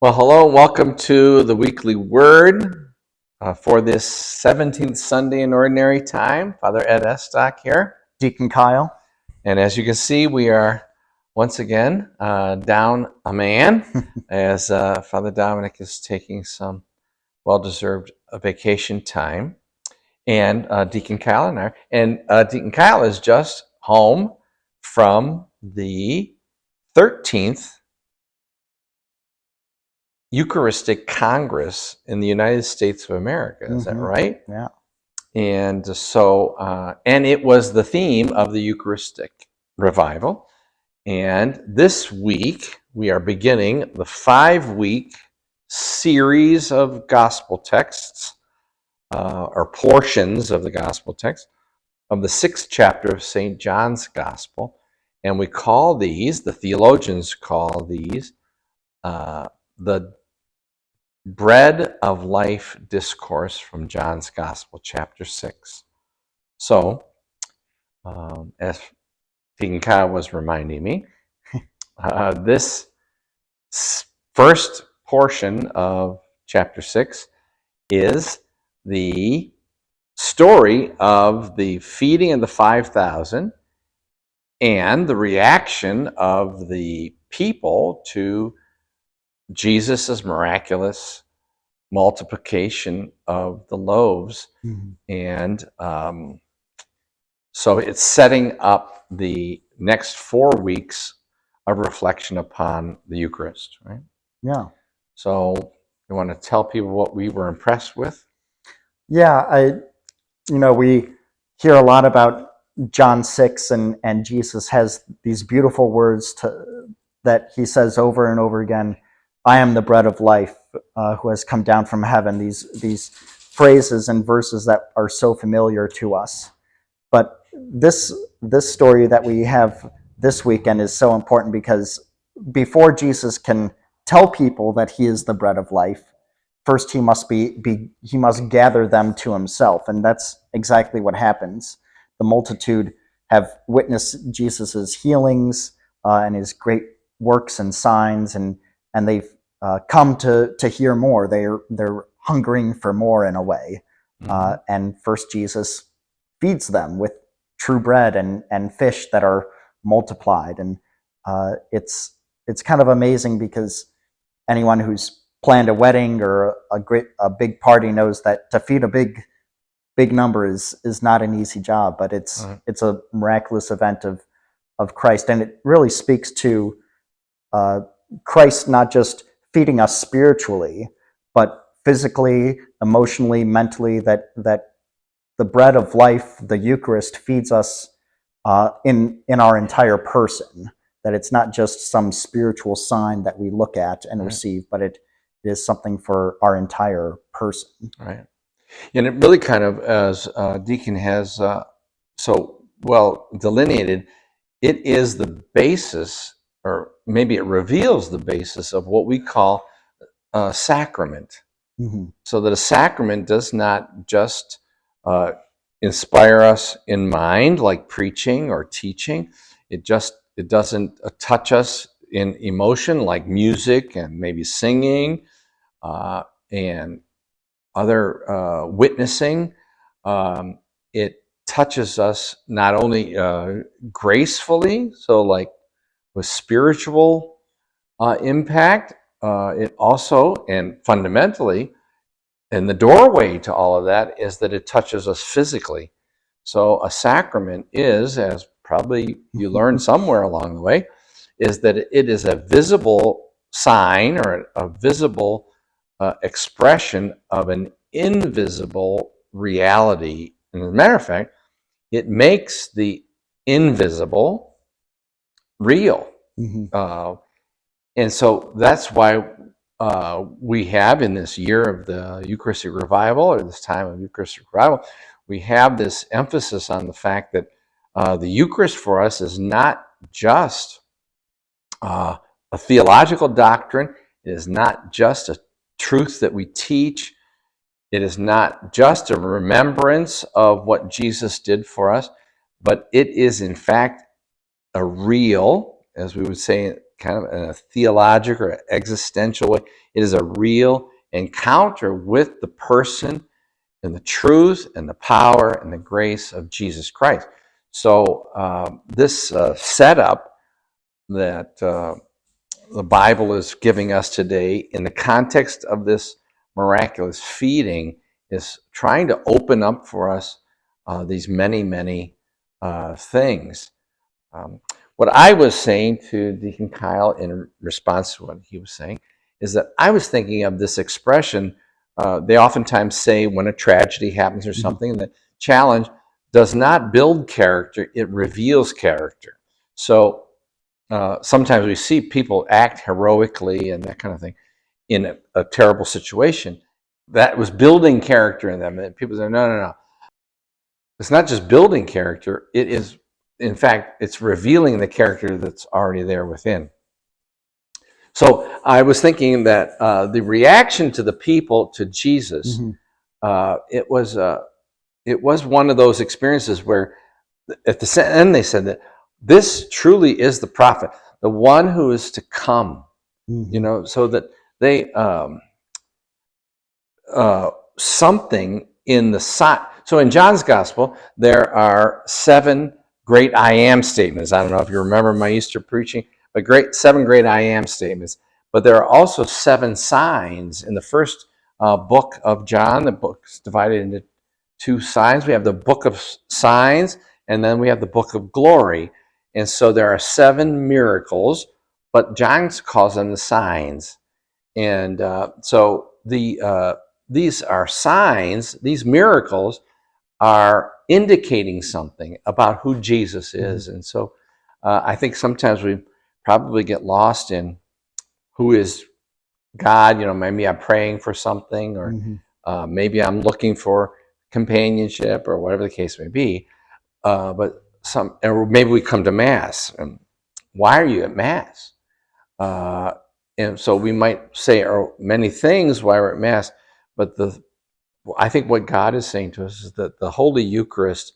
Well, hello and welcome to the Weekly Word for this 17th Sunday in Ordinary Time. Father Ed Estock here. Deacon Kyle. And as you can see, we are once again down a man as Father Dominic is taking some well-deserved vacation time. And Deacon Kyle and I. And Deacon Kyle is just home from the 13th Eucharistic Congress in the United States of America. Is that right? Yeah. And so, and it was the theme of the Eucharistic revival. And this week, we are beginning the 5-week series of gospel texts, or portions of the gospel text, of the 6th chapter of St. John's Gospel. And we call these, the theologians call these, the Bread of Life Discourse from John's Gospel, chapter 6. So, as Deacon Kyle was reminding me, this first portion of chapter 6 is the story of the feeding of the 5,000 and the reaction of the people to Jesus' miraculous multiplication of the loaves. And so it's setting up the next 4 weeks of reflection upon the Eucharist, right? Yeah. So you want to tell people what we were impressed with? Yeah, we hear a lot about John 6 and Jesus has these beautiful words that he says over and over again, I am the bread of life who has come down from heaven, these phrases and verses that are so familiar to us. But this story that we have this weekend is so important because before Jesus can tell people that he is the bread of life, first he must he must gather them to himself, and that's exactly what happens. The multitude have witnessed Jesus's healings and his great works and signs, and they've come to hear more. They're hungering for more in a way, and first Jesus feeds them with true bread and fish that are multiplied, and it's kind of amazing because anyone who's planned a wedding or a big party knows that to feed a big number is not an easy job, but it's a miraculous event of Christ, and it really speaks to Christ not just feeding us spiritually, but physically, emotionally, mentally. That the bread of life, the Eucharist, feeds us in our entire person. That it's not just some spiritual sign that we look at and receive, but it is something for our entire person. Right. And it really kind of, as Deacon has so well delineated, it is the basis, or maybe it reveals the basis of what we call a sacrament. So that a sacrament does not just inspire us in mind like preaching or teaching. It doesn't touch us in emotion like music and maybe singing and other witnessing. It touches us not only gracefully, so like with spiritual impact, it also, and fundamentally, and the doorway to all of that is that it touches us physically. So a sacrament is, as probably you learned somewhere along the way, is that it is a visible sign or a visible expression of an invisible reality. And as a matter of fact, it makes the invisible real. And so that's why we have in this year of the Eucharistic revival, or this time of Eucharistic revival, we have this emphasis on the fact that the Eucharist for us is not just a theological doctrine. It is not just a truth that we teach. It is not just a remembrance of what Jesus did for us, but it is in fact a real, as we would say kind of in a theological or existential way. It is a real encounter with the person and the truth and the power and the grace of Jesus Christ. So this setup that the Bible is giving us today in the context of this miraculous feeding is trying to open up for us these many things. What I was saying to Deacon Kyle in response to what he was saying is that I was thinking of this expression. They oftentimes say when a tragedy happens or something, and the challenge does not build character, it reveals character. So sometimes we see people act heroically and that kind of thing in a terrible situation. That was building character in them. And people say, no. It's not just building character. It is, in fact, it's revealing the character that's already there within. So I was thinking that the reaction to the people to Jesus, it was one of those experiences where at the end they said that this truly is the prophet, the one who is to come. So that they something in the sign. So in John's gospel, there are 7 great I am statements. I don't know if you remember my Easter preaching, but 7 great I am statements. But there are also 7 signs in the first book of John. The book's divided into 2 signs. We have the book of signs, and then we have the book of glory. And so there are 7 miracles, but John calls them the signs. And so these are signs, these miracles are indicating something about who Jesus is. And so I think sometimes we probably get lost in who is God. Maybe I'm praying for something, or maybe I'm looking for companionship, or whatever the case may be. Or maybe we come to Mass. And why are you at Mass? And so we might say many things while we're at Mass, but I think what God is saying to us is that the Holy Eucharist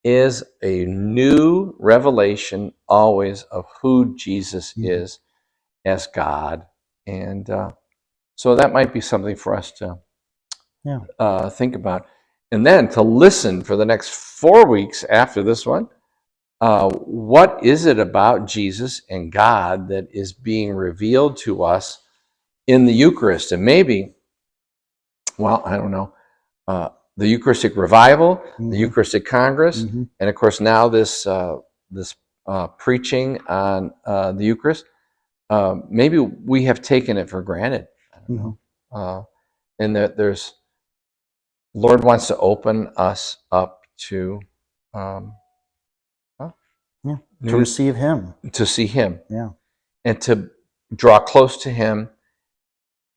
is a new revelation always of who Jesus is as God. And so that might be something for us to think about. And then to listen for the next 4 weeks after this one. What is it about Jesus and God that is being revealed to us in the Eucharist? And maybe, I don't know, the Eucharistic Revival, the Eucharistic Congress, and of course now this preaching on the Eucharist. Maybe we have taken it for granted. I don't know. And that Lord wants to open us up to to receive Him, to see Him, and to draw close to Him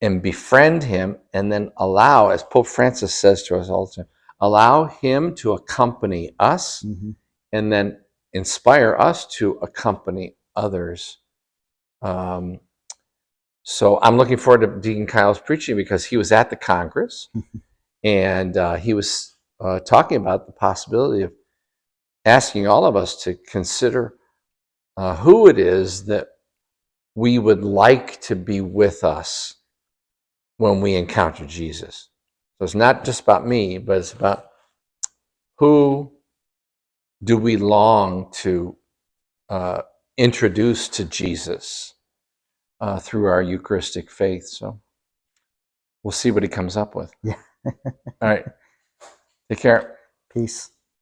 and befriend Him, and then allow, as Pope Francis says to us all the time, allow Him to accompany us, and then inspire us to accompany others. So I'm looking forward to Deacon Kyle's preaching, because he was at the Congress, and he was talking about the possibility of asking all of us to consider who it is that we would like to be with us when we encounter Jesus. So it's not just about me, but it's about who do we long to introduce to Jesus through our Eucharistic faith. So we'll see what he comes up with. Yeah. All right. Take care. Peace.